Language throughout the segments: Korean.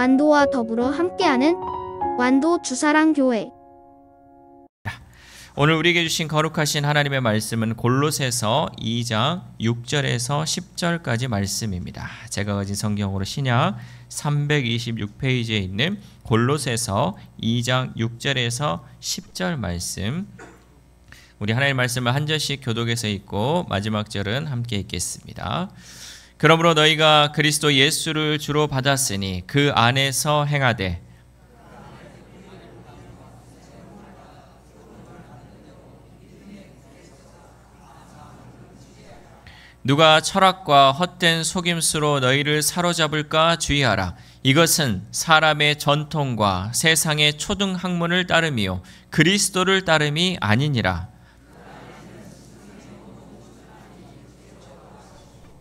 완도와 더불어 함께하는 완도 주사랑교회. 오늘 우리에게 주신 거룩하신 하나님의 말씀은 골로새서 2장 6절에서 10절까지 말씀입니다. 제가 가진 성경으로 신약 326페이지에 있는 골로새서 2장 6절에서 10절 말씀, 우리 하나님의 말씀을 한 절씩 교독해서 읽고 마지막 절은 함께 읽겠습니다. 그러므로 너희가 그리스도 예수를 주로 받았으니 그 안에서 행하되 누가 철학과 헛된 속임수로 너희를 사로잡을까 주의하라. 이것은 사람의 전통과 세상의 초등학문을 따름이요 그리스도를 따름이 아니니라.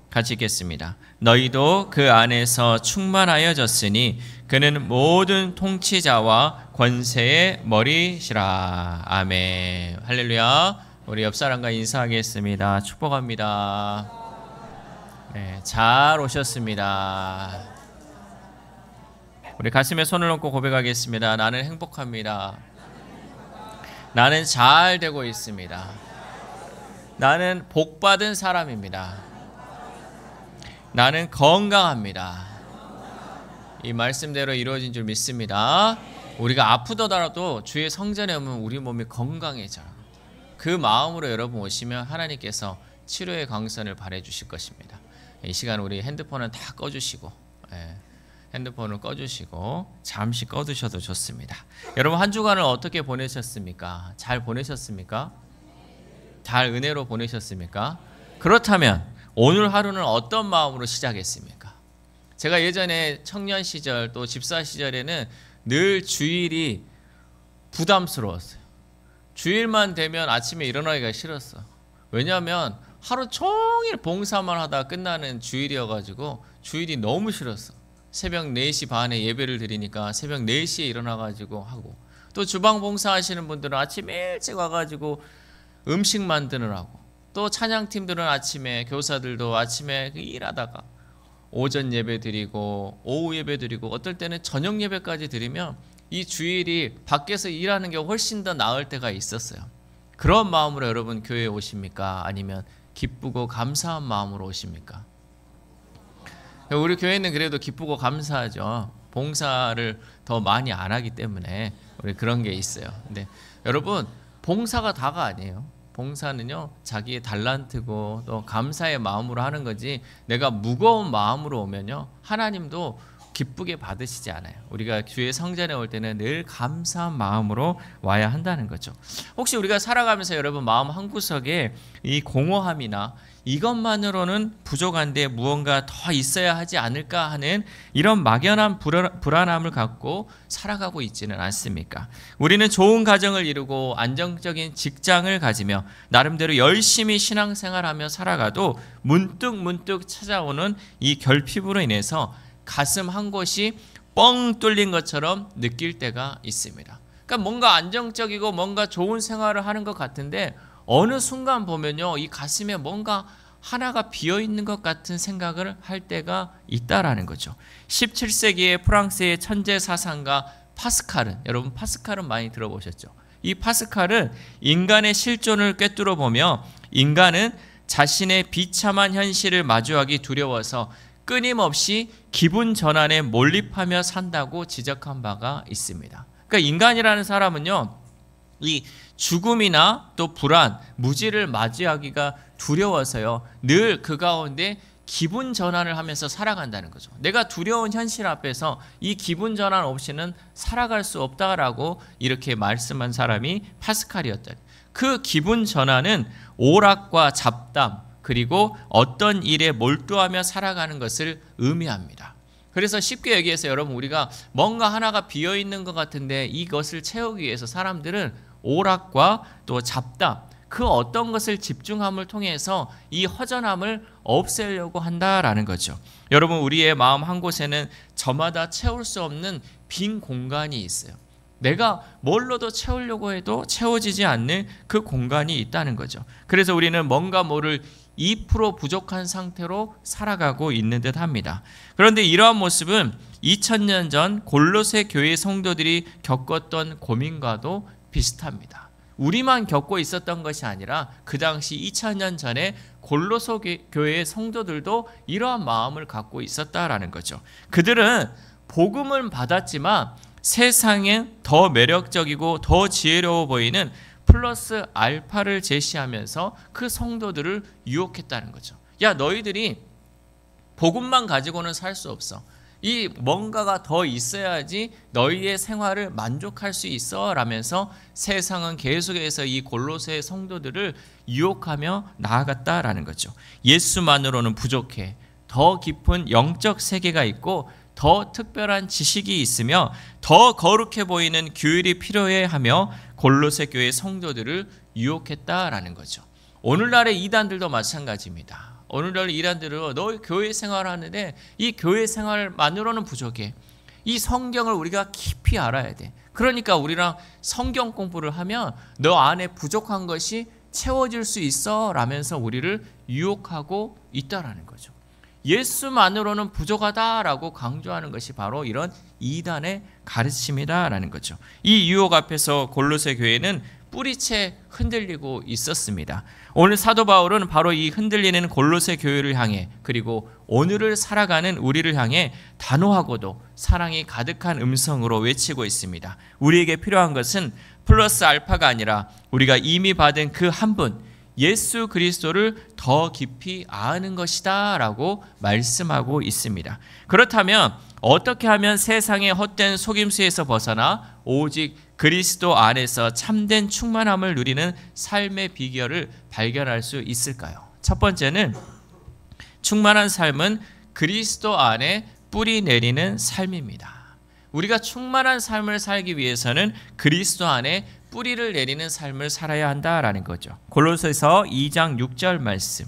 같이 읽겠습니다. 너희도 그 안에서 충만하여졌으니 그는 모든 통치자와 권세의 머리시라. 아멘. 할렐루야. 우리 옆 사람과 인사하겠습니다. 축복합니다. 네, 잘 오셨습니다. 우리 가슴에 손을 얹고 고백하겠습니다. 나는 행복합니다. 나는 잘 되고 있습니다. 나는 복받은 사람입니다. 나는 건강합니다. 이 말씀대로 이루어진 줄 믿습니다. 우리가 아프더라도 주의 성전에 오면 우리 몸이 건강해져요. 그 마음으로 여러분 오시면 하나님께서 치료의 광선을 발해 주실 것입니다. 이 시간 우리 핸드폰은 다 꺼주시고, 핸드폰을 꺼주시고 잠시 꺼두셔도 좋습니다. 여러분 한 주간을 어떻게 보내셨습니까? 잘 보내셨습니까? 잘 은혜로 보내셨습니까? 그렇다면 오늘 하루는 어떤 마음으로 시작했습니까? 제가 예전에 청년 시절 또 집사 시절에는 늘 주일이 부담스러웠어요. 주일만 되면 아침에 일어나기가 싫었어. 왜냐하면 하루 종일 봉사만 하다 끝나는 주일이어가지고 주일이 너무 싫었어. 새벽 4시 반에 예배를 드리니까 새벽 4시에 일어나가지고 하고, 또 주방 봉사하시는 분들은 아침 일찍 와가지고 음식 만드느라고, 또 찬양팀들은 아침에, 교사들도 아침에 일하다가 오전 예배 드리고 오후 예배 드리고 어떨 때는 저녁 예배까지 드리면 이 주일이 밖에서 일하는 게 훨씬 더 나을 때가 있었어요. 그런 마음으로 여러분 교회에 오십니까? 아니면 기쁘고 감사한 마음으로 오십니까? 우리 교회는 그래도 기쁘고 감사하죠. 봉사를 더 많이 안 하기 때문에 우리 그런 게 있어요. 근데 여러분 봉사가 다가 아니에요. 봉사는요 자기의 달란트고 또 감사의 마음으로 하는 거지, 내가 무거운 마음으로 오면요 하나님도 기쁘게 받으시지 않아요. 우리가 주의 성전에 올 때는 늘 감사한 마음으로 와야 한다는 거죠. 혹시 우리가 살아가면서 여러분 마음 한구석에 이 공허함이나 이것만으로는 부족한데 무언가 더 있어야 하지 않을까 하는 이런 막연한 불안함을 갖고 살아가고 있지는 않습니까? 우리는 좋은 가정을 이루고 안정적인 직장을 가지며 나름대로 열심히 신앙생활하며 살아가도 문득 찾아오는 이 결핍으로 인해서 가슴 한 곳이 뻥 뚫린 것처럼 느낄 때가 있습니다. 그러니까 뭔가 안정적이고 뭔가 좋은 생활을 하는 것 같은데 어느 순간 보면요 이 가슴에 뭔가 하나가 비어있는 것 같은 생각을 할 때가 있다라는 거죠. 17세기의 프랑스의 천재 사상가 파스칼은, 여러분 파스칼은 많이 들어보셨죠? 이 파스칼은 인간의 실존을 꿰뚫어 보며 인간은 자신의 비참한 현실을 마주하기 두려워서 끊임없이 기분 전환에 몰입하며 산다고 지적한 바가 있습니다. 그러니까 인간이라는 사람은요 이 죽음이나 또 불안, 무지를 맞이하기가 두려워서요 늘 그 가운데 기분 전환을 하면서 살아간다는 거죠. 내가 두려운 현실 앞에서 이 기분 전환 없이는 살아갈 수 없다라고 이렇게 말씀한 사람이 파스칼이었다. 그 기분 전환은 오락과 잡담 그리고 어떤 일에 몰두하며 살아가는 것을 의미합니다. 그래서 쉽게 얘기해서 여러분 우리가 뭔가 하나가 비어있는 것 같은데 이것을 채우기 위해서 사람들은 오락과 또 잡담, 그 어떤 것을 집중함을 통해서 이 허전함을 없애려고 한다라는 거죠. 여러분 우리의 마음 한 곳에는 저마다 채울 수 없는 빈 공간이 있어요. 내가 뭘로도 채우려고 해도 채워지지 않는 그 공간이 있다는 거죠. 그래서 우리는 뭔가 모를 2% 부족한 상태로 살아가고 있는 듯 합니다. 그런데 이러한 모습은 2000년 전 골로새 교회 성도들이 겪었던 고민과도 비슷합니다. 우리만 겪고 있었던 것이 아니라 그 당시 2000년 전에 골로새 교회의 성도들도 이러한 마음을 갖고 있었다라는 거죠. 그들은 복음을 받았지만 세상에 더 매력적이고 더 지혜로워 보이는 플러스 알파를 제시하면서 그 성도들을 유혹했다는 거죠. 야, 너희들이 복음만 가지고는 살 수 없어. 이 뭔가가 더 있어야지 너희의 생활을 만족할 수 있어 라면서 세상은 계속해서 이 골로새 성도들을 유혹하며 나아갔다라는 거죠. 예수만으로는 부족해. 더 깊은 영적 세계가 있고 더 특별한 지식이 있으며 더 거룩해 보이는 규율이 필요해 하며 골로새 교회 성도들을 유혹했다라는 거죠. 오늘날의 이단들도 마찬가지입니다. 오늘날 이단들은 너 교회 생활하는데 이 교회 생활만으로는 부족해. 이 성경을 우리가 깊이 알아야 돼. 그러니까 우리랑 성경 공부를 하면 너 안에 부족한 것이 채워질 수 있어 라면서 우리를 유혹하고 있다라는 거죠. 예수만으로는 부족하다라고 강조하는 것이 바로 이런 이단의 가르침이다라는 거죠. 이 유혹 앞에서 골로새 교회는 뿌리채 흔들리고 있었습니다. 오늘 사도 바울은 바로 이 흔들리는 골로새 교회를 향해 그리고 오늘을 살아가는 우리를 향해 단호하고도 사랑이 가득한 음성으로 외치고 있습니다. 우리에게 필요한 것은 플러스 알파가 아니라 우리가 이미 받은 그 한 분 예수 그리스도를 더 깊이 아는 것이다 라고 말씀하고 있습니다. 그렇다면 어떻게 하면 세상의 헛된 속임수에서 벗어나 오직 그리스도 안에서 참된 충만함을 누리는 삶의 비결을 발견할 수 있을까요? 첫 번째는 충만한 삶은 그리스도 안에 뿌리 내리는 삶입니다. 우리가 충만한 삶을 살기 위해서는 그리스도 안에 뿌리를 내리는 삶을 살아야 한다라는 거죠. 골로새서 2장 6절 말씀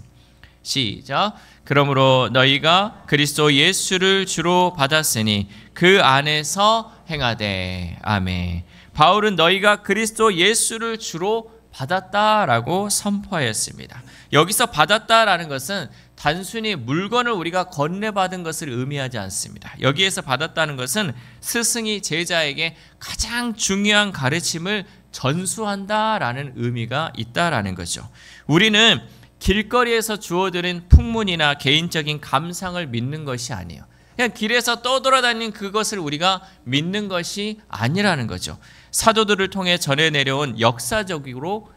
시작. 그러므로 너희가 그리스도 예수를 주로 받았으니 그 안에서 행하되. 아멘. 바울은 너희가 그리스도 예수를 주로 받았다라고 선포하였습니다. 여기서 받았다라는 것은 단순히 물건을 우리가 건네받은 것을 의미하지 않습니다. 여기에서 받았다는 것은 스승이 제자에게 가장 중요한 가르침을 전수한다라는 의미가 있다라는 거죠. 우리는 길거리에서 주어드린 풍문이나 개인적인 감상을 믿는 것이 아니에요. 그냥 길에서 떠돌아다니는 그것을 우리가 믿는 것이 아니라는 거죠. 사도들을 통해 전해 내려온 역사적이고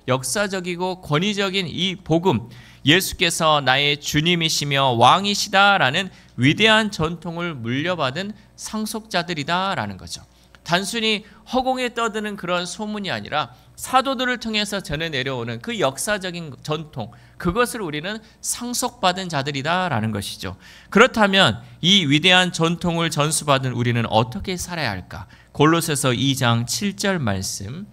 권위적인 이 복음, 예수께서 나의 주님이시며 왕이시다라는 위대한 전통을 물려받은 상속자들이다라는 거죠. 단순히 허공에 떠드는 그런 소문이 아니라 사도들을 통해서 전해 내려오는 그 역사적인 전통, 그것을 우리는 상속받은 자들이다라는 것이죠. 그렇다면 이 위대한 전통을 전수받은 우리는 어떻게 살아야 할까? 골로새서 2장 7절 말씀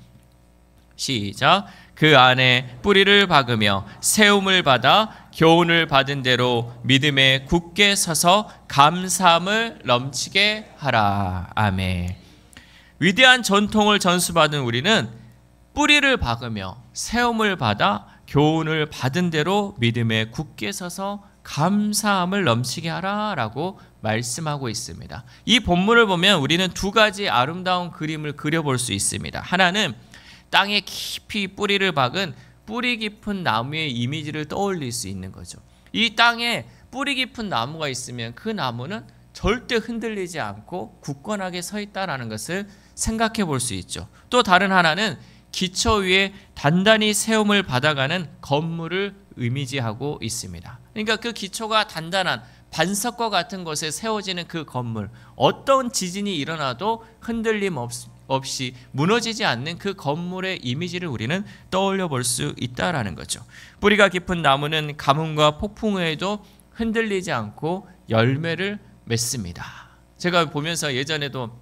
시작. 그 안에 뿌리를 박으며 세움을 받아 교훈을 받은 대로 믿음에 굳게 서서 감사함을 넘치게 하라. 아멘. 위대한 전통을 전수받은 우리는 뿌리를 박으며 세움을 받아 교훈을 받은 대로 믿음에 굳게 서서 감사함을 넘치게 하라라고 말씀하고 있습니다. 이 본문을 보면 우리는 두 가지 아름다운 그림을 그려볼 수 있습니다. 하나는 땅에 깊이 뿌리를 박은 뿌리 깊은 나무의 이미지를 떠올릴 수 있는 거죠. 이 땅에 뿌리 깊은 나무가 있으면 그 나무는 절대 흔들리지 않고 굳건하게 서 있다는 것을 생각해 볼 수 있죠. 또 다른 하나는 기초 위에 단단히 세움을 받아가는 건물을 이미지하고 있습니다. 그러니까 그 기초가 단단한 반석과 같은 곳에 세워지는 그 건물, 어떤 지진이 일어나도 흔들림 없이 무너지지 않는 그 건물의 이미지를 우리는 떠올려 볼 수 있다라는 거죠. 뿌리가 깊은 나무는 가뭄과 폭풍에도 흔들리지 않고 열매를 맺습니다. 제가 보면서 예전에도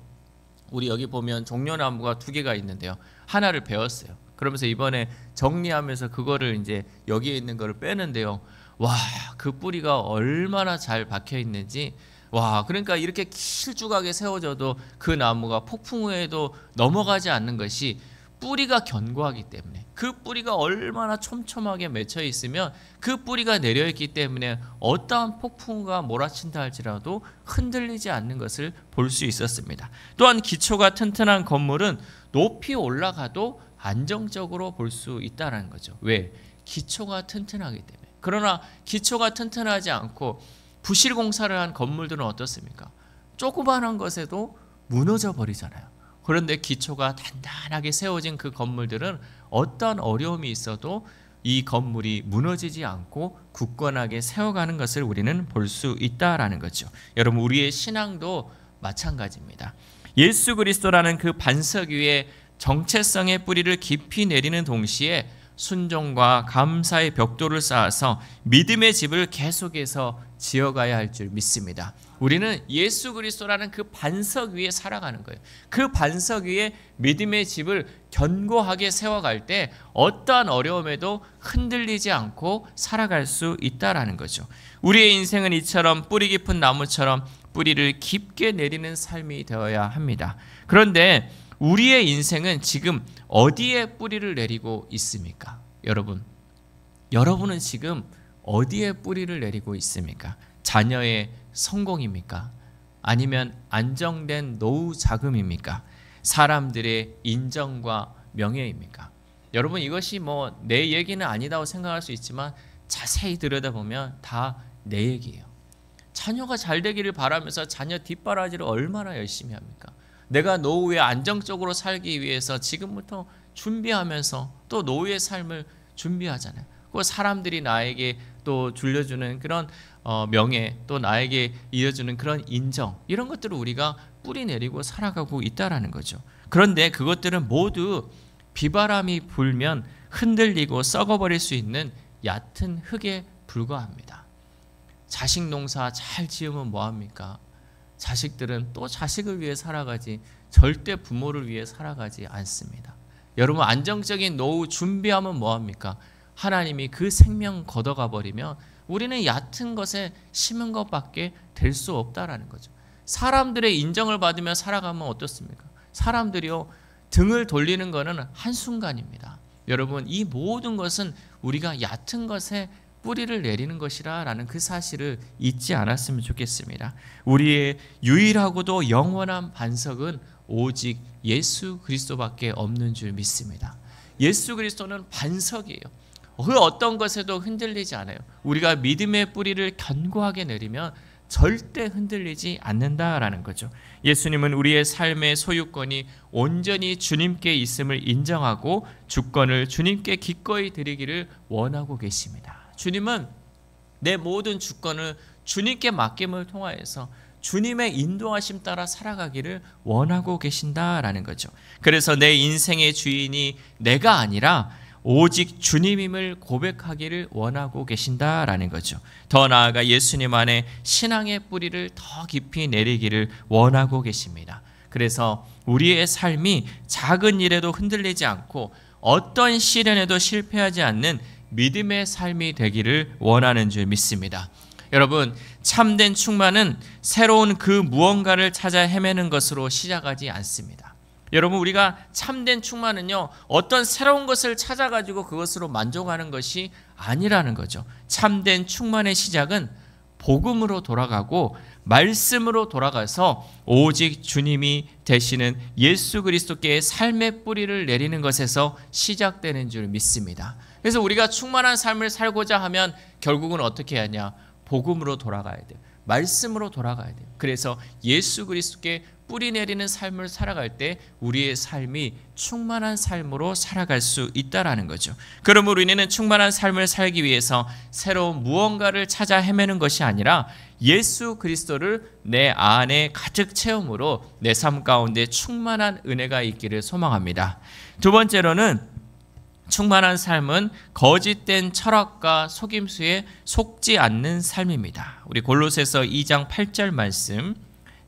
우리 여기 보면 종려나무가 2개가 있는데요. 하나를 베었어요. 그러면서 이번에 정리하면서 그거를 이제 여기에 있는 거를 빼는데요. 와, 그 뿌리가 얼마나 잘 박혀 있는지 와, 그러니까 이렇게 길쭉하게 세워져도 그 나무가 폭풍 후에도 넘어가지 않는 것이 뿌리가 견고하기 때문에, 그 뿌리가 얼마나 촘촘하게 맺혀 있으면 그 뿌리가 내려 있기 때문에 어떠한 폭풍우가 몰아친다 할지라도 흔들리지 않는 것을 볼 수 있었습니다. 또한 기초가 튼튼한 건물은 높이 올라가도 안정적으로 볼 수 있다는 거죠. 왜? 기초가 튼튼하기 때문에. 그러나 기초가 튼튼하지 않고 부실 공사를 한 건물들은 어떻습니까? 조그마한 것에도 무너져 버리잖아요. 그런데 기초가 단단하게 세워진 그 건물들은 어떤 어려움이 있어도 이 건물이 무너지지 않고 굳건하게 세워가는 것을 우리는 볼 수 있다라는 거죠. 여러분, 우리의 신앙도 마찬가지입니다. 예수 그리스도라는 그 반석 위에 정체성의 뿌리를 깊이 내리는 동시에 순종과 감사의 벽돌을 쌓아서 믿음의 집을 계속해서 지어가야 할 줄 믿습니다. 우리는 예수 그리스도라는 그 반석 위에 살아가는 거예요. 그 반석 위에 믿음의 집을 견고하게 세워갈 때 어떠한 어려움에도 흔들리지 않고 살아갈 수 있다라는 거죠. 우리의 인생은 이처럼 뿌리 깊은 나무처럼 뿌리를 깊게 내리는 삶이 되어야 합니다. 그런데 우리의 인생은 지금 어디에 뿌리를 내리고 있습니까? 여러분은 지금 어디에 뿌리를 내리고 있습니까? 자녀의 성공입니까? 아니면 안정된 노후 자금입니까? 사람들의 인정과 명예입니까? 여러분, 이것이 뭐 내 얘기는 아니다고 생각할 수 있지만 자세히 들여다보면 다 내 얘기예요. 자녀가 잘 되기를 바라면서 자녀 뒷바라지를 얼마나 열심히 합니까? 내가 노후에 안정적으로 살기 위해서 지금부터 준비하면서 또 노후의 삶을 준비하잖아요. 그 사람들이 나에게 또 줄여주는 그런 명예, 또 나에게 이어주는 그런 인정, 이런 것들을 우리가 뿌리 내리고 살아가고 있다라는 거죠. 그런데 그것들은 모두 비바람이 불면 흔들리고 썩어버릴 수 있는 얕은 흙에 불과합니다. 자식 농사 잘 지으면 뭐합니까? 자식들은 또 자식을 위해 살아가지 절대 부모를 위해 살아가지 않습니다. 여러분, 안정적인 노후 준비하면 뭐합니까? 하나님이 그 생명 걷어가 버리면 우리는 얕은 것에 심은 것밖에 될 수 없다라는 거죠. 사람들의 인정을 받으며 살아가면 어떻습니까? 사람들이요, 등을 돌리는 것은 한순간입니다. 여러분, 이 모든 것은 우리가 얕은 것에 뿌리를 내리는 것이라는 그 사실을 잊지 않았으면 좋겠습니다. 우리의 유일하고도 영원한 반석은 오직 예수 그리스도밖에 없는 줄 믿습니다. 예수 그리스도는 반석이에요. 그 어떤 것에도 흔들리지 않아요. 우리가 믿음의 뿌리를 견고하게 내리면 절대 흔들리지 않는다라는 거죠. 예수님은 우리의 삶의 소유권이 온전히 주님께 있음을 인정하고 주권을 주님께 기꺼이 드리기를 원하고 계십니다. 주님은 내 모든 주권을 주님께 맡김을 통하여서 주님의 인도하심 따라 살아가기를 원하고 계신다라는 거죠. 그래서 내 인생의 주인이 내가 아니라 오직 주님임을 고백하기를 원하고 계신다라는 거죠. 더 나아가 예수님 안에 신앙의 뿌리를 더 깊이 내리기를 원하고 계십니다. 그래서 우리의 삶이 작은 일에도 흔들리지 않고 어떤 시련에도 실패하지 않는 믿음의 삶이 되기를 원하는 줄 믿습니다. 여러분, 참된 충만은 새로운 그 무언가를 찾아 헤매는 것으로 시작하지 않습니다. 여러분, 우리가 참된 충만은요, 어떤 새로운 것을 찾아가지고 그것으로 만족하는 것이 아니라는 거죠. 참된 충만의 시작은 복음으로 돌아가고 말씀으로 돌아가서 오직 주님이 되시는 예수 그리스도께 삶의 뿌리를 내리는 것에서 시작되는 줄 믿습니다. 그래서 우리가 충만한 삶을 살고자 하면 결국은 어떻게 하냐? 복음으로 돌아가야 돼요. 말씀으로 돌아가야 돼요. 그래서 예수 그리스도께 뿌리 내리는 삶을 살아갈 때 우리의 삶이 충만한 삶으로 살아갈 수 있다라는 거죠. 그러므로 우리는 충만한 삶을 살기 위해서 새로운 무언가를 찾아 헤매는 것이 아니라 예수 그리스도를 내 안에 가득 채움으로 내 삶 가운데 충만한 은혜가 있기를 소망합니다. 두 번째로는 충만한 삶은 거짓된 철학과 속임수에 속지 않는 삶입니다. 우리 골로새서 2장 8절 말씀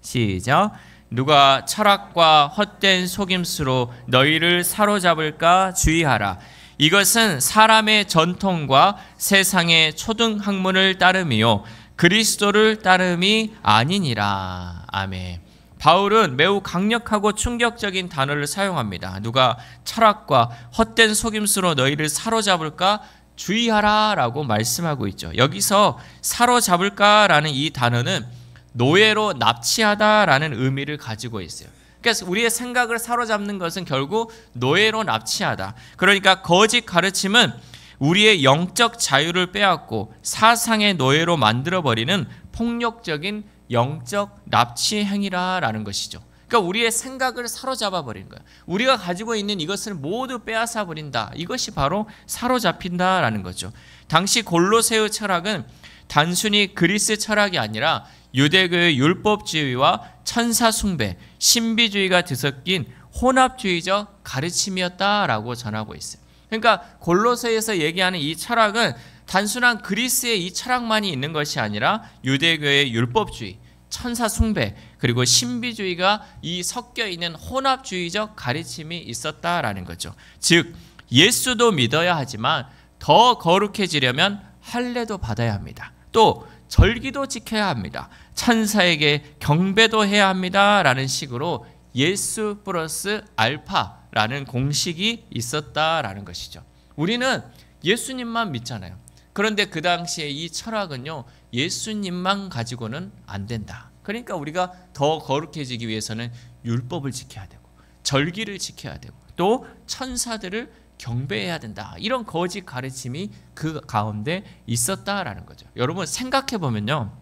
시작. 누가 철학과 헛된 속임수로 너희를 사로잡을까 주의하라. 이것은 사람의 전통과 세상의 초등학문을 따름이요 그리스도를 따름이 아니니라. 아멘. 바울은 매우 강력하고 충격적인 단어를 사용합니다. 누가 철학과 헛된 속임수로 너희를 사로잡을까 주의하라 라고 말씀하고 있죠. 여기서 사로잡을까 라는 이 단어는 노예로 납치하다 라는 의미를 가지고 있어요. 그러니까 우리의 생각을 사로잡는 것은 결국 노예로 납치하다. 그러니까 거짓 가르침은 우리의 영적 자유를 빼앗고 사상의 노예로 만들어버리는 폭력적인 영적 납치 행위라는 것이죠. 그러니까 우리의 생각을 사로잡아 버리는 거예요. 우리가 가지고 있는 이것을 모두 빼앗아 버린다. 이것이 바로 사로잡힌다라는 거죠. 당시 골로새의 철학은 단순히 그리스 철학이 아니라 유대교의 율법주의와 천사 숭배, 신비주의가 뒤섞인 혼합주의적 가르침이었다라고 전하고 있어요. 그러니까 골로새에서 얘기하는 이 철학은 단순한 그리스의 이 철학만이 있는 것이 아니라 유대교의 율법주의, 천사 숭배, 그리고 신비주의가 이 섞여 있는 혼합주의적 가르침이 있었다라는 거죠. 즉 예수도 믿어야 하지만 더 거룩해지려면 할례도 받아야 합니다. 또 절기도 지켜야 합니다. 천사에게 경배도 해야 합니다. 라는 식으로 예수 플러스 알파라는 공식이 있었다라는 것이죠. 우리는 예수님만 믿잖아요. 그런데 그 당시에 이 철학은요, 예수님만 가지고는 안 된다. 그러니까 우리가 더 거룩해지기 위해서는 율법을 지켜야 되고 절기를 지켜야 되고 또 천사들을 경배해야 된다. 이런 거짓 가르침이 그 가운데 있었다라는 거죠. 여러분 생각해 보면요,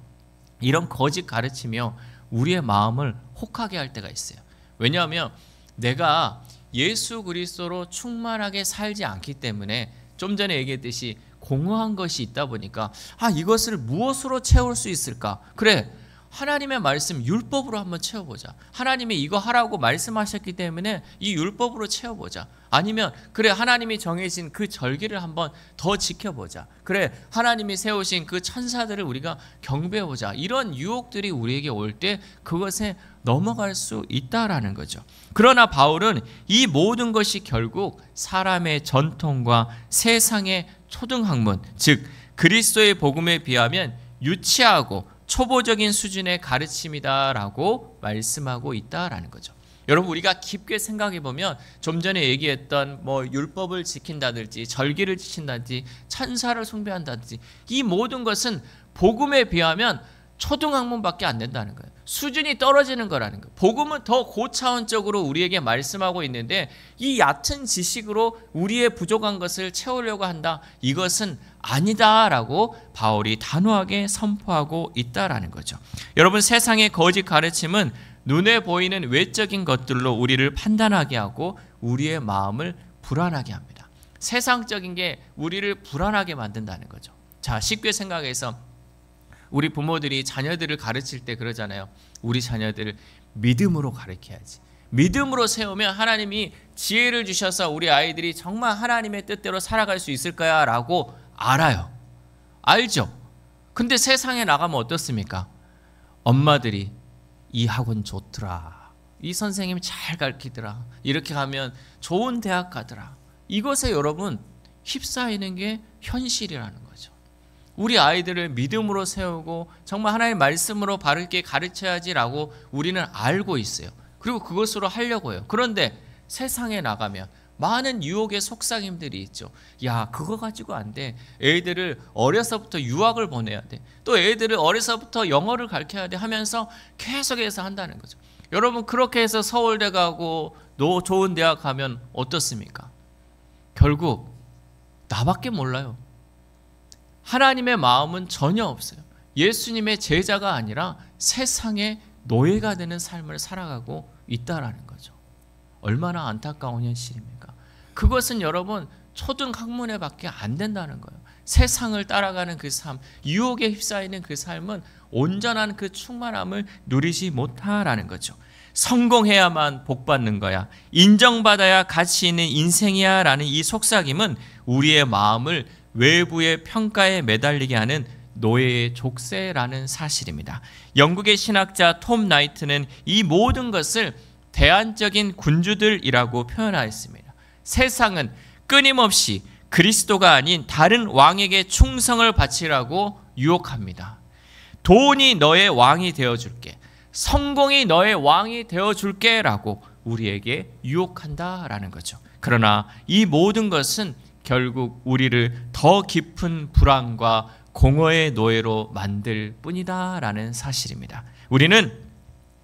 이런 거짓 가르침이요 우리의 마음을 혹하게 할 때가 있어요. 왜냐하면 내가 예수 그리스도로 충만하게 살지 않기 때문에 좀 전에 얘기했듯이 공허한 것이 있다 보니까 이것을 무엇으로 채울 수 있을까? 그래, 하나님의 말씀 율법으로 한번 채워보자. 하나님이 이거 하라고 말씀하셨기 때문에 이 율법으로 채워보자. 아니면 그래, 하나님이 정해진 그 절기를 한번 더 지켜보자. 그래, 하나님이 세우신 그 천사들을 우리가 경배해보자. 이런 유혹들이 우리에게 올 때 그것에 넘어갈 수 있다라는 거죠. 그러나 바울은 이 모든 것이 결국 사람의 전통과 세상의 초등학문, 즉 그리스도의 복음에 비하면 유치하고 초보적인 수준의 가르침이다라고 말씀하고 있다라는 거죠. 여러분 우리가 깊게 생각해 보면 좀 전에 얘기했던 율법을 지킨다든지 절기를 지킨다든지 천사를 숭배한다든지 이 모든 것은 복음에 비하면 초등학문밖에 안 된다는 거예요. 수준이 떨어지는 거라는 거예요. 복음은 더 고차원적으로 우리에게 말씀하고 있는데 이 얕은 지식으로 우리의 부족한 것을 채우려고 한다. 이것은 아니다라고 바울이 단호하게 선포하고 있다라는 거죠. 여러분 세상의 거짓 가르침은 눈에 보이는 외적인 것들로 우리를 판단하게 하고 우리의 마음을 불안하게 합니다. 세상적인 게 우리를 불안하게 만든다는 거죠. 자, 쉽게 생각해서 우리 부모들이 자녀들을 가르칠 때 그러잖아요. 우리 자녀들을 믿음으로 가르쳐야지. 믿음으로 세우면 하나님이 지혜를 주셔서 우리 아이들이 정말 하나님의 뜻대로 살아갈 수 있을 거야 라고 알아요. 알죠? 근데 세상에 나가면 어떻습니까? 엄마들이 이 학원 좋더라. 이 선생님 잘 가르치더라. 이렇게 가면 좋은 대학 가더라. 이것에 여러분 휩싸이는 게 현실이라는 거죠. 우리 아이들을 믿음으로 세우고 정말 하나님의 말씀으로 바르게 가르쳐야지라고 우리는 알고 있어요. 그리고 그것으로 하려고 해요. 그런데 세상에 나가면 많은 유혹의 속삭임들이 있죠. 야, 그거 가지고 안 돼. 애들을 어려서부터 유학을 보내야 돼. 또 애들을 어려서부터 영어를 가르쳐야 돼 하면서 계속해서 한다는 거죠. 여러분 그렇게 해서 서울대 가고 좋은 대학 가면 어떻습니까? 결국 나밖에 몰라요. 하나님의 마음은 전혀 없어요. 예수님의 제자가 아니라 세상의 노예가 되는 삶을 살아가고 있다라는 거죠. 얼마나 안타까운 현실입니까? 그것은 여러분 초등학문에 밖에 안 된다는 거예요. 세상을 따라가는 그 삶, 유혹에 휩싸이는 그 삶은 온전한 그 충만함을 누리지 못하라는 거죠. 성공해야만 복받는 거야, 인정받아야 가치 있는 인생이야 라는 이 속삭임은 우리의 마음을 외부의 평가에 매달리게 하는 노예의 족쇄라는 사실입니다. 영국의 신학자 톰 나이트는 이 모든 것을 대안적인 군주들이라고 표현하였습니다. 세상은 끊임없이 그리스도가 아닌 다른 왕에게 충성을 바치라고 유혹합니다. 돈이 너의 왕이 되어줄게, 성공이 너의 왕이 되어줄게 라고 우리에게 유혹한다라는 거죠. 그러나 이 모든 것은 결국 우리를 더 깊은 불안과 공허의 노예로 만들 뿐이다 라는 사실입니다. 우리는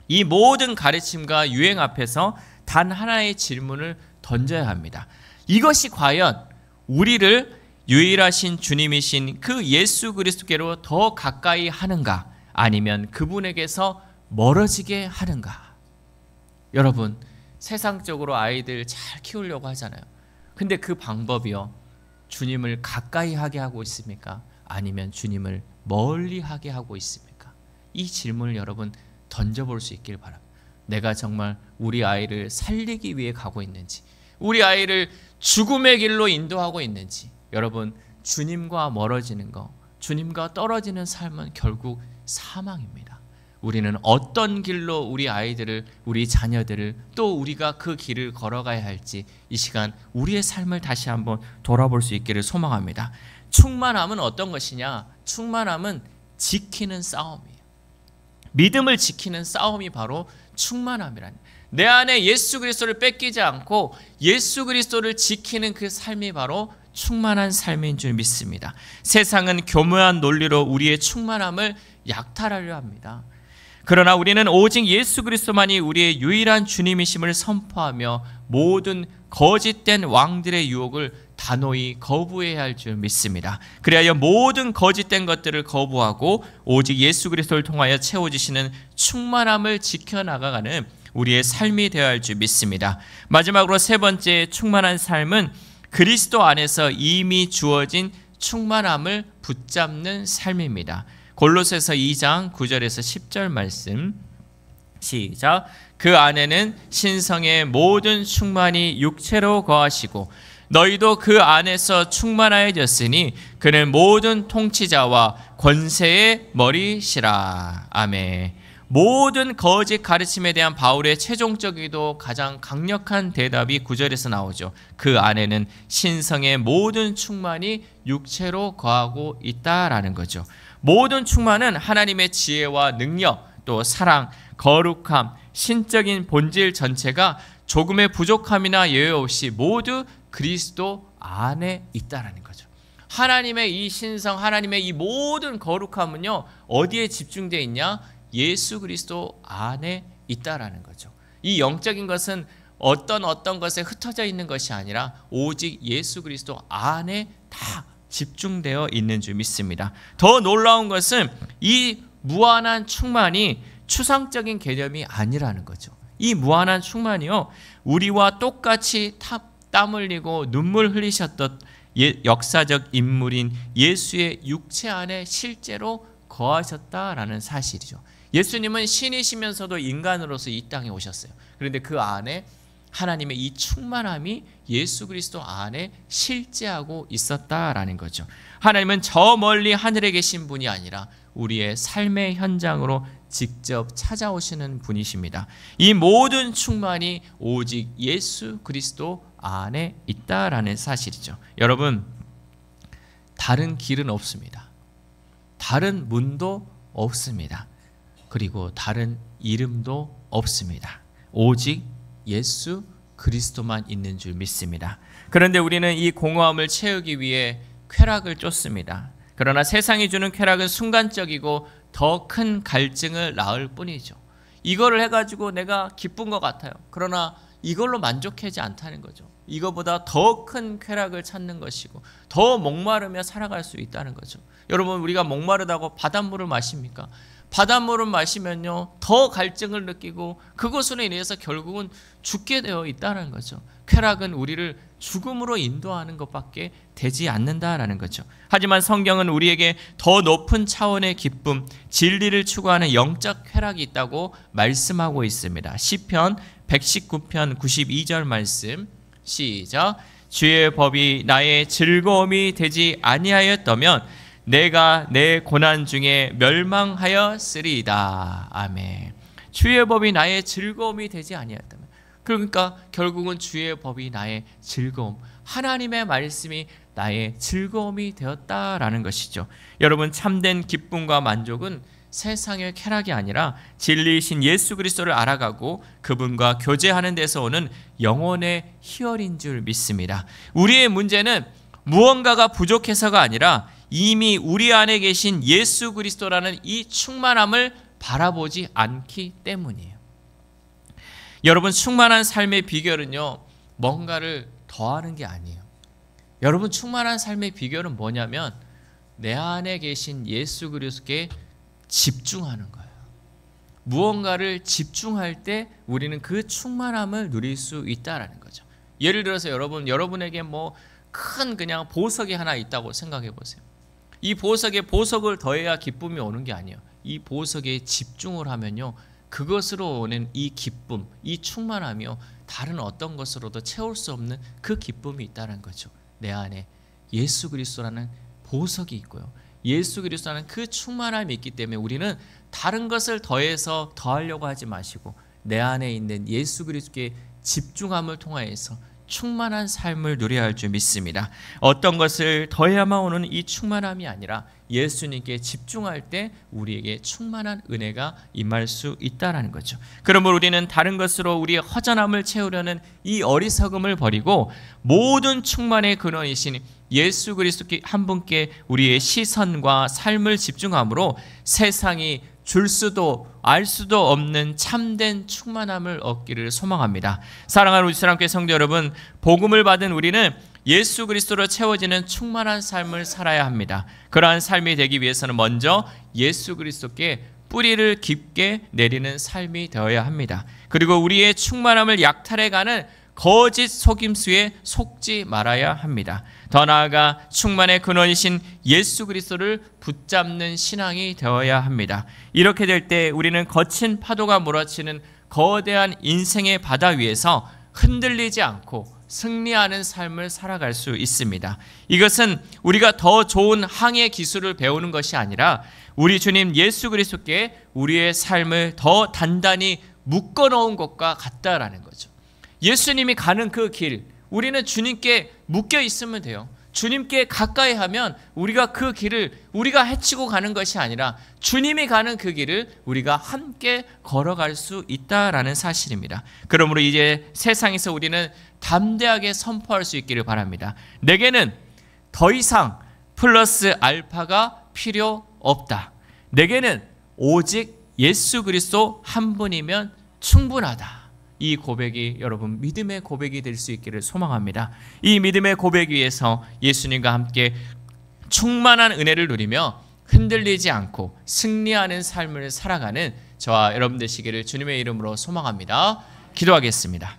이 모든 가르침과 유행 앞에서 단 하나의 질문을 던져야 합니다. 이것이 과연 우리를 유일하신 주님이신 그 예수 그리스도께로 더 가까이 하는가, 아니면 그분에게서 멀어지게 하는가? 여러분, 세상적으로 아이들 잘 키우려고 하잖아요. 근데 그 방법이요, 주님을 가까이 하게 하고 있습니까? 아니면 주님을 멀리 하게 하고 있습니까? 이 질문을 여러분 던져볼 수 있길 바랍니다. 내가 정말 우리 아이를 살리기 위해 가고 있는지, 우리 아이를 죽음의 길로 인도하고 있는지. 여러분, 주님과 멀어지는 거, 주님과 떨어지는 삶은 결국 사망입니다. 우리는 어떤 길로 우리 아이들을, 우리 자녀들을, 또 우리가 그 길을 걸어가야 할지 이 시간 우리의 삶을 다시 한번 돌아볼 수 있기를 소망합니다. 충만함은 어떤 것이냐? 충만함은 지키는 싸움이에요. 믿음을 지키는 싸움이 바로 충만함이라는, 내 안에 예수 그리스도를 뺏기지 않고 예수 그리스도를 지키는 그 삶이 바로 충만한 삶인 줄 믿습니다. 세상은 교묘한 논리로 우리의 충만함을 약탈하려 합니다. 그러나 우리는 오직 예수 그리스도만이 우리의 유일한 주님이심을 선포하며 모든 거짓된 왕들의 유혹을 단호히 거부해야 할 줄 믿습니다. 그리하여 모든 거짓된 것들을 거부하고 오직 예수 그리스도를 통하여 채워지시는 충만함을 지켜나가는 우리의 삶이 되어야 할 줄 믿습니다. 마지막으로 세 번째 충만한 삶은 그리스도 안에서 이미 주어진 충만함을 붙잡는 삶입니다. 골로새서 2장 9절에서 10절 말씀 시작. 그 안에는 신성의 모든 충만이 육체로 거하시고 너희도 그 안에서 충만하여졌으니 그는 모든 통치자와 권세의 머리시라. 아멘. 모든 거짓 가르침에 대한 바울의 최종적이고 가장 강력한 대답이 9절에서 나오죠. 그 안에는 신성의 모든 충만이 육체로 거하고 있다라는 거죠. 모든 충만은 하나님의 지혜와 능력, 또 사랑, 거룩함, 신적인 본질 전체가 조금의 부족함이나 예외 없이 모두 그리스도 안에 있다라는 거죠. 하나님의 이 신성, 하나님의 이 모든 거룩함은요, 어디에 집중되어 있냐? 예수 그리스도 안에 있다라는 거죠. 이 영적인 것은 어떤 것에 흩어져 있는 것이 아니라 오직 예수 그리스도 안에 다 집중되어 있는 줄 믿습니다. 더 놀라운 것은 이 무한한 충만이 추상적인 개념이 아니라는 거죠. 이 무한한 충만이요, 우리와 똑같이 땀 흘리고 눈물 흘리셨던 역사적 인물인 예수의 육체 안에 실제로 거하셨다라는 사실이죠. 예수님은 신이시면서도 인간으로서 이 땅에 오셨어요. 그런데 그 안에 하나님의 이 충만함이 예수 그리스도 안에 실제하고 있었다라는 거죠. 하나님은 저 멀리 하늘에 계신 분이 아니라 우리의 삶의 현장으로 직접 찾아오시는 분이십니다. 이 모든 충만이 오직 예수 그리스도 안에 있다라는 사실이죠. 여러분, 다른 길은 없습니다. 다른 문도 없습니다. 그리고 다른 이름도 없습니다. 오직 예수 그리스도만 있는 줄 믿습니다. 그런데 우리는 이 공허함을 채우기 위해 쾌락을 쫓습니다. 그러나 세상이 주는 쾌락은 순간적이고 더 큰 갈증을 낳을 뿐이죠. 이거를 해가지고 내가 기쁜 것 같아요. 그러나 이걸로 만족하지 않다는 거죠. 이거보다 더 큰 쾌락을 찾는 것이고 더 목마르며 살아갈 수 있다는 거죠. 여러분, 우리가 목마르다고 바닷물을 마십니까? 바닷물을 마시면요, 더 갈증을 느끼고 그것으로 인해서 결국은 죽게 되어 있다는 거죠. 쾌락은 우리를 죽음으로 인도하는 것밖에 되지 않는다라는 거죠. 하지만 성경은 우리에게 더 높은 차원의 기쁨, 진리를 추구하는 영적 쾌락이 있다고 말씀하고 있습니다. 시편 119편 92절 말씀 시작. 주의 법이 나의 즐거움이 되지 아니하였다면 내가 내 고난 중에 멸망하였으리이다. 아멘. 주의 법이 나의 즐거움이 되지 아니하였다면, 그러니까 결국은 주의 법이 나의 즐거움, 하나님의 말씀이 나의 즐거움이 되었다라는 것이죠. 여러분, 참된 기쁨과 만족은 세상의 쾌락이 아니라 진리이신 예수 그리스도를 알아가고 그분과 교제하는 데서 오는 영혼의 희열인 줄 믿습니다. 우리의 문제는 무언가가 부족해서가 아니라 이미 우리 안에 계신 예수 그리스도라는 이 충만함을 바라보지 않기 때문이에요. 여러분, 충만한 삶의 비결은요, 뭔가를 더하는 게 아니에요. 여러분, 충만한 삶의 비결은 뭐냐면 내 안에 계신 예수 그리스도께 집중하는 거예요. 무언가를 집중할 때 우리는 그 충만함을 누릴 수 있다라는 거죠. 예를 들어서 여러분에게 뭐 큰 그냥 보석이 하나 있다고 생각해 보세요. 이 보석에 보석을 더해야 기쁨이 오는 게 아니에요. 이 보석에 집중을 하면요, 그것으로 오는 이 기쁨, 이 충만함이요, 다른 어떤 것으로도 채울 수 없는 그 기쁨이 있다는 거죠. 내 안에 예수 그리스도라는 보석이 있고요, 예수 그리스도라는 그 충만함이 있기 때문에 우리는 다른 것을 더해서 더하려고 하지 마시고 내 안에 있는 예수 그리스도께 집중함을 통하여서 충만한 삶을 누려야 할 줄 믿습니다. 어떤 것을 더해야만 오는 이 충만함이 아니라 예수님께 집중할 때 우리에게 충만한 은혜가 임할 수 있다는 거죠. 그러므로 우리는 다른 것으로 우리의 허전함을 채우려는 이 어리석음을 버리고 모든 충만의 근원이신 예수 그리스도 한 분께 우리의 시선과 삶을 집중함으로 세상이 줄 수도 알 수도 없는 참된 충만함을 얻기를 소망합니다. 사랑하는 우리 사랑교회 성도 여러분, 복음을 받은 우리는 예수 그리스도로 채워지는 충만한 삶을 살아야 합니다. 그러한 삶이 되기 위해서는 먼저 예수 그리스도께 뿌리를 깊게 내리는 삶이 되어야 합니다. 그리고 우리의 충만함을 약탈해가는 거짓 속임수에 속지 말아야 합니다. 더 나아가 충만의 근원이신 예수 그리스도를 붙잡는 신앙이 되어야 합니다. 이렇게 될 때 우리는 거친 파도가 몰아치는 거대한 인생의 바다 위에서 흔들리지 않고 승리하는 삶을 살아갈 수 있습니다. 이것은 우리가 더 좋은 항해 기술을 배우는 것이 아니라 우리 주님 예수 그리스도께 우리의 삶을 더 단단히 묶어놓은 것과 같다라는 거죠. 예수님이 가는 그 길, 우리는 주님께 묶여 있으면 돼요. 주님께 가까이 하면 우리가 그 길을 우리가 헤치고 가는 것이 아니라 주님이 가는 그 길을 우리가 함께 걸어갈 수 있다라는 사실입니다. 그러므로 이제 세상에서 우리는 담대하게 선포할 수 있기를 바랍니다. 내게는 더 이상 플러스 알파가 필요 없다. 내게는 오직 예수 그리스도 한 분이면 충분하다. 이 고백이 여러분 믿음의 고백이 될 수 있기를 소망합니다. 이 믿음의 고백 위에서 예수님과 함께 충만한 은혜를 누리며 흔들리지 않고 승리하는 삶을 살아가는 저와 여러분 되시기를 주님의 이름으로 소망합니다. 기도하겠습니다.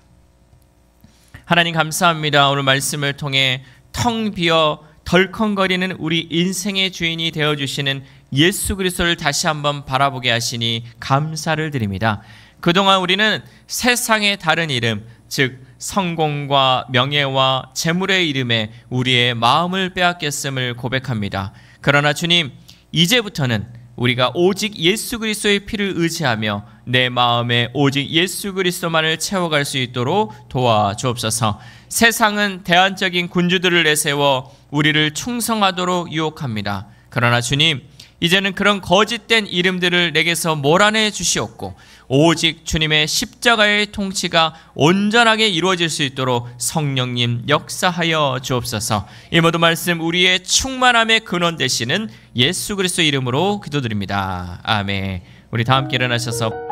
하나님 감사합니다. 오늘 말씀을 통해 텅 비어 덜컹거리는 우리 인생의 주인이 되어주시는 예수 그리스도를 다시 한번 바라보게 하시니 감사를 드립니다. 그동안 우리는 세상의 다른 이름, 즉 성공과 명예와 재물의 이름에 우리의 마음을 빼앗겼음을 고백합니다. 그러나 주님, 이제부터는 우리가 오직 예수 그리스도의 피를 의지하며 내 마음에 오직 예수 그리스도만을 채워갈 수 있도록 도와주옵소서. 세상은 대안적인 군주들을 내세워 우리를 충성하도록 유혹합니다. 그러나 주님, 이제는 그런 거짓된 이름들을 내게서 몰아내 주시옵고 오직 주님의 십자가의 통치가 온전하게 이루어질 수 있도록 성령님 역사하여 주옵소서. 이 모든 말씀 우리의 충만함의 근원 되시는 예수 그리스도 이름으로 기도드립니다. 아멘. 우리 다 함께 일어나셔서